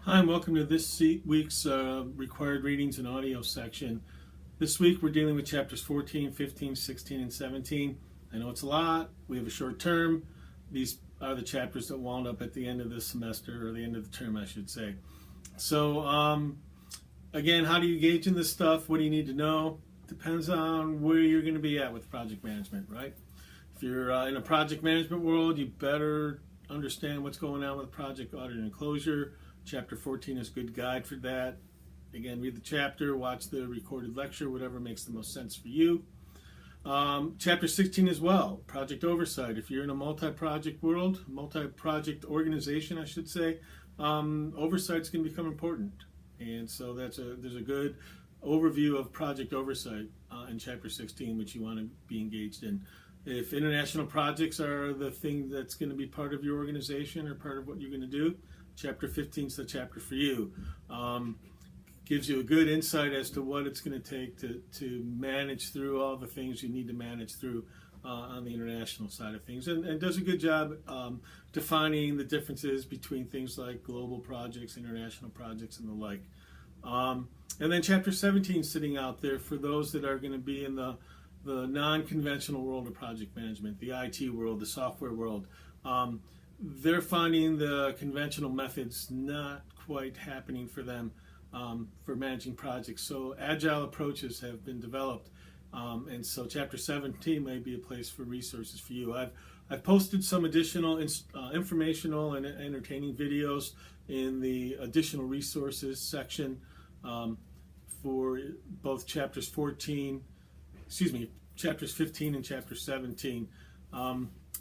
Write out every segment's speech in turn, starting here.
Hi, and welcome to this week's required readings and audio section. This week we're dealing with chapters 14, 15, 16, and 17. I know it's a lot. We have a short term. These are the chapters that wound up at the end of the semester, or the end of the term, I should say. So, again, how do you engage in this stuff? What do you need to know? Depends on where you're going to be at with project management, right? If you're in a project management world, you better understand what's going on with project audit and closure. Chapter 14 is a good guide for that. Again, read the chapter, watch the recorded lecture, whatever makes the most sense for you. Chapter 16 as well, project oversight. If you're in a multi-project world, multi-project organization, I should say, oversight's going to become important. And so there's a good overview of project oversight in chapter 16, which you want to be engaged in. If international projects are the thing that's going to be part of your organization or part of what you're going to do, Chapter 15 is the chapter for you. Gives you a good insight as to what it's going to take to manage through all the things you need to manage through on the international side of things, and does a good job defining the differences between things like global projects, international projects, and the like. And then Chapter 17 is sitting out there for those that are going to be in the non-conventional world of project management, the IT world, the software world. They're finding the conventional methods not quite happening for them for managing projects. So agile approaches have been developed, and so Chapter 17 may be a place for resources for you. I've posted some additional informational and entertaining videos in the additional resources section for both chapters 15 and chapter 17.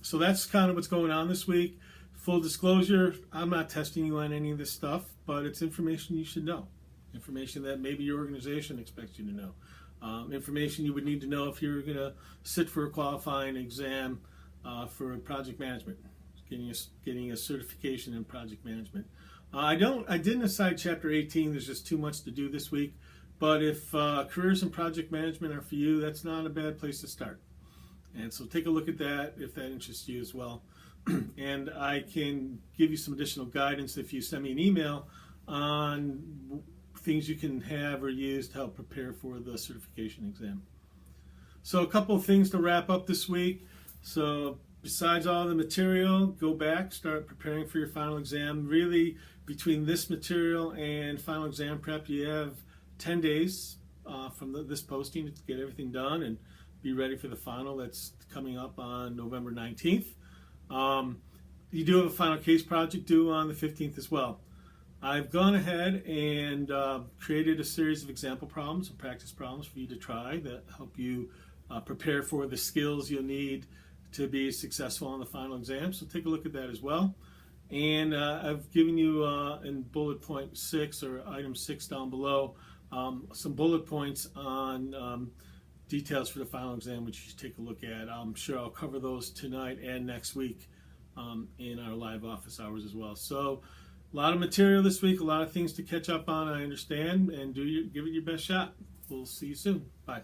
So that's kind of what's going on this week. Full disclosure, I'm not testing you on any of this stuff, but it's information you should know. Information that maybe your organization expects you to know. Information you would need to know if you're going to sit for a qualifying exam for project management, getting a certification in project management. I didn't aside chapter 18. There's just too much to do this week. But if careers in project management are for you, that's not a bad place to start. And so take a look at that if that interests you as well. And I can give you some additional guidance if you send me an email on things you can have or use to help prepare for the certification exam. So a couple of things to wrap up this week. So besides all the material, go back, start preparing for your final exam. Really, between this material and final exam prep, you have 10 days from this posting to get everything done and be ready for the final that's coming up on November 19th. You do have a final case project due on the 15th as well. I've gone ahead and created a series of example problems and practice problems for you to try that help you prepare for the skills you'll need to be successful on the final exam. So take a look at that as well. And I've given you in bullet point 6 or item 6 down below some bullet points on details for the final exam, which you should take a look at. I'm sure I'll cover those tonight and next week in our live office hours as well. So a lot of material this week, a lot of things to catch up on, I understand, and give it your best shot. We'll see you soon. Bye.